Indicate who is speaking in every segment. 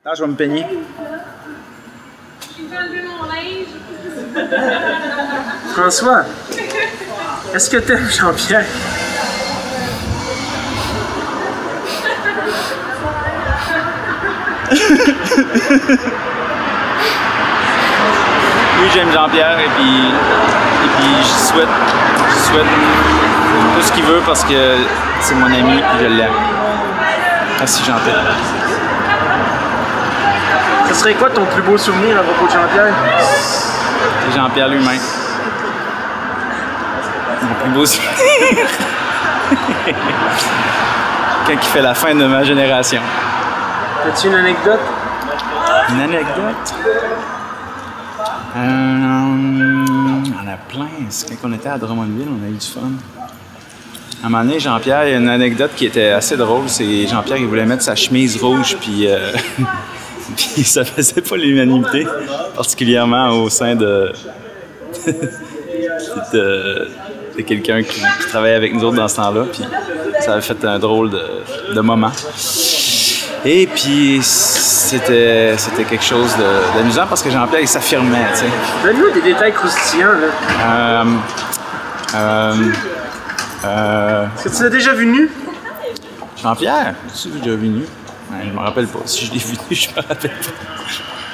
Speaker 1: Non, je vais me peigner.
Speaker 2: J'ai enlevé mon linge.
Speaker 3: François, est-ce que t'aimes Jean-Pierre?
Speaker 1: Oui, j'aime Jean-Pierre et puis je souhaite tout ce qu'il veut parce que c'est mon ami et je l'aime. Merci Jean-Pierre.
Speaker 3: Ce serait quoi ton plus beau souvenir à propos de Jean-Pierre?
Speaker 1: C'est Jean-Pierre lui-même. Mon plus beau souvenir. Quand il fait la fin de ma génération.
Speaker 3: As-tu une anecdote?
Speaker 1: Une anecdote? On a plein. C'est quand on était à Drummondville, on a eu du fun. À un moment donné, Jean-Pierre, il y a une anecdote qui était assez drôle. C'est Jean-Pierre, il voulait mettre sa chemise rouge, puis puis ça faisait pas l'unanimité, particulièrement au sein de quelqu'un qui travaillait avec nous autres dans ce temps-là. Puis ça avait fait un drôle de moment. Et puis c'était quelque chose d'amusant parce que Jean-Pierre, il s'affirmait, tu sais.
Speaker 3: Donne-nous des détails croustillants, là. Est-ce que tu l'as déjà vu nu?
Speaker 1: Jean-Pierre? Tu l'as déjà vu nu? Je me rappelle pas. Si je l'ai vu nu, je me rappelle pas.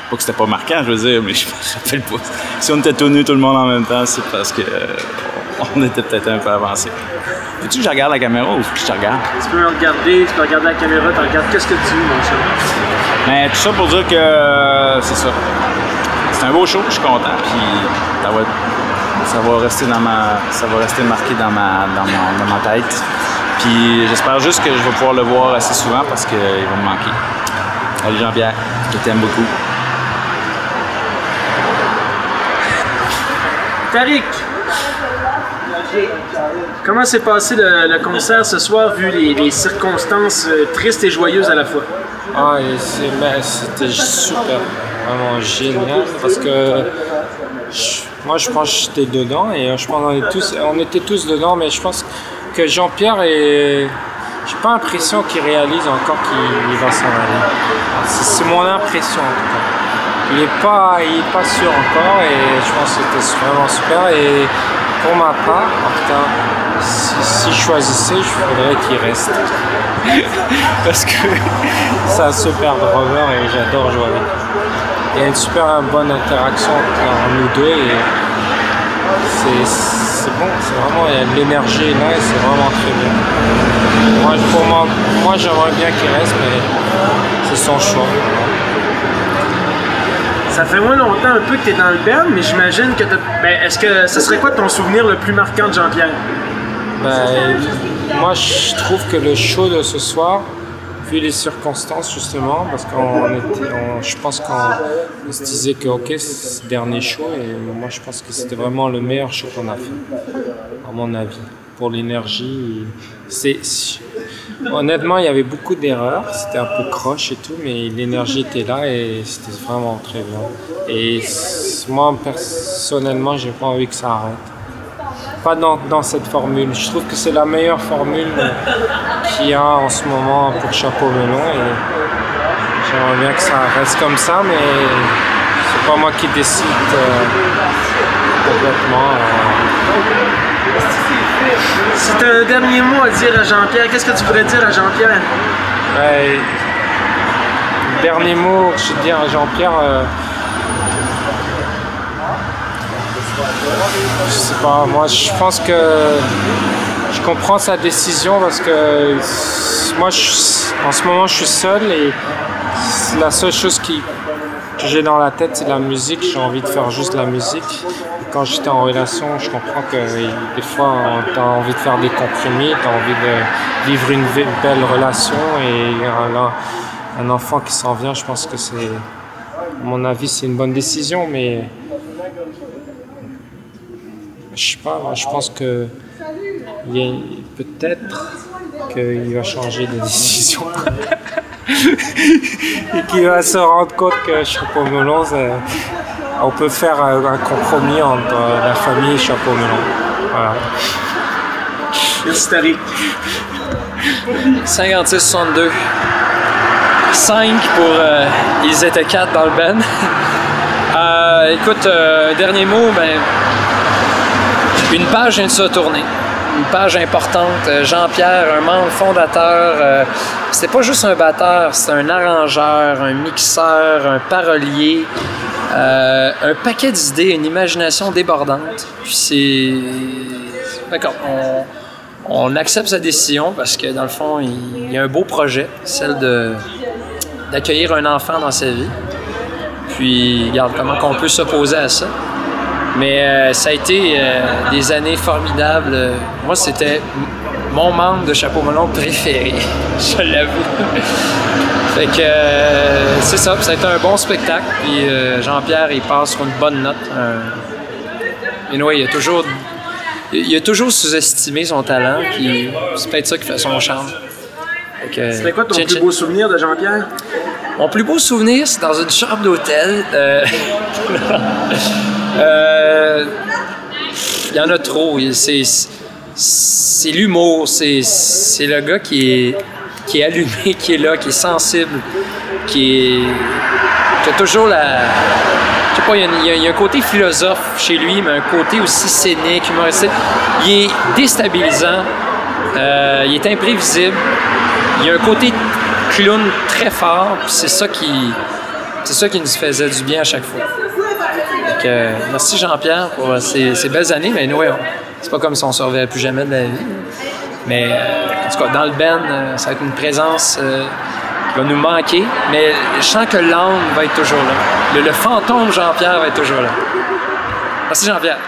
Speaker 1: Pas que c'était pas marquant, je veux dire, mais je me rappelle pas. Si on était tous nus tout le monde en même temps, c'est parce que on était peut-être un peu avancé. Veux-tu que je regarde la caméra ou que je te regarde?
Speaker 3: Tu peux me regarder, tu peux regarder la caméra, tu regardes qu'est-ce que tu veux, mon cher.
Speaker 1: Mais tout ça pour dire que c'est ça. C'est un beau show, je suis content, puis ça va rester marqué dans ma tête. Puis j'espère juste que je vais pouvoir le voir assez souvent parce qu'il va me manquer. Allez Jean-Pierre, je t'aime beaucoup.
Speaker 3: Tariq! Comment s'est passé le concert ce soir, vu les circonstances tristes et joyeuses à la fois?
Speaker 4: Ah, c'était super, vraiment génial, parce que moi je pense que j'étais dedans, et je pense on était tous dedans, mais je pense que Jean-Pierre j'ai pas l'impression qu'il réalise encore qu'il va s'en aller. C'est mon impression en tout cas. Il est pas sûr encore, et je pense que c'était vraiment super. Et pour ma part, en tout cas, si je choisissais, je voudrais qu'il reste. Parce que c'est un super drummer et j'adore jouer avec lui. Il y a une super bonne interaction entre nous deux, et c'est bon, c'est vraiment, il y a de l'énergie là et c'est vraiment très bien. Moi j'aimerais bien qu'il reste, mais c'est son choix.
Speaker 3: Ça fait moins longtemps un peu que tu es dans le band, mais j'imagine que est-ce que ce serait quoi ton souvenir le plus marquant de Jean-Pierre?
Speaker 4: Moi je trouve que le show de ce soir, vu les circonstances justement, parce je pense qu'on se disait que ok, c'est le dernier show, et moi je pense que c'était vraiment le meilleur show qu'on a fait, à mon avis, pour l'énergie. Honnêtement, il y avait beaucoup d'erreurs, c'était un peu croche et tout, mais l'énergie était là et c'était vraiment très bien. Et moi personnellement, j'ai pas envie que ça arrête. Pas dans cette formule. Je trouve que c'est la meilleure formule qu'il y a en ce moment pour Chapeau Melon, et j'aimerais bien que ça reste comme ça, mais c'est pas moi qui décide complètement.
Speaker 3: Si tu as un dernier mot à dire à Jean-Pierre, qu'est-ce que tu voudrais dire à Jean-Pierre?
Speaker 4: Dernier mot que je veux dire à Jean-Pierre, je sais pas, moi je pense que je comprends sa décision, parce que moi en ce moment je suis seul, et la seule chose que j'ai dans la tête c'est la musique, j'ai envie de faire juste la musique. Quand j'étais en relation, je comprends que des fois tu as envie de faire des compromis, tu as envie de vivre une belle relation, et un enfant qui s'en vient, je pense que à mon avis c'est une bonne décision, mais je sais pas, je pense que peut-être qu'il va changer de décision et qu'il va se rendre compte que Chapeau Melon, on peut faire un compromis entre la famille et Chapeau Melon. Voilà.
Speaker 3: Merci Tariq.
Speaker 5: 56-62. 5 pour... ils étaient 4 dans le band. Écoute, dernier mot, ben, une page vient de se tourner. Une page importante. Jean-Pierre, un membre fondateur, c'était pas juste un batteur, c'était un arrangeur, un mixeur, un parolier, un paquet d'idées, une imagination débordante. Puis c'est... D'accord, on accepte sa décision parce que dans le fond, il y a un beau projet, celle d'accueillir un enfant dans sa vie. Puis, regarde comment on peut s'opposer à ça. Mais ça a été des années formidables. Moi, c'était mon membre de Chapeau Melon préféré, je l'avoue. Fait que c'est ça, ça a été un bon spectacle. Puis Jean-Pierre, il passe sur une bonne note. Anyway, il a toujours sous-estimé son talent, puis c'est peut-être ça qui fait son charme.
Speaker 3: C'était quoi ton plus beau souvenir de Jean-Pierre?
Speaker 5: Mon plus beau souvenir, c'est dans une chambre d'hôtel. Il y en a trop. C'est l'humour, c'est le gars qui est allumé, qui est là, qui est sensible, qui a toujours la... Je sais pas, il y a un côté philosophe chez lui, mais un côté aussi scénique, humoristique. Il est déstabilisant, il est imprévisible, il y a un côté clown très fort, puis c'est ça qui nous faisait du bien à chaque fois. Donc, merci Jean-Pierre pour ces belles années, mais anyway, c'est pas comme si on se reverrait plus jamais de la vie. Mais en tout cas, dans le band, ça va être une présence qui va nous manquer, mais je sens que l'âme va être toujours là. Le fantôme Jean-Pierre va être toujours là. Merci Jean-Pierre.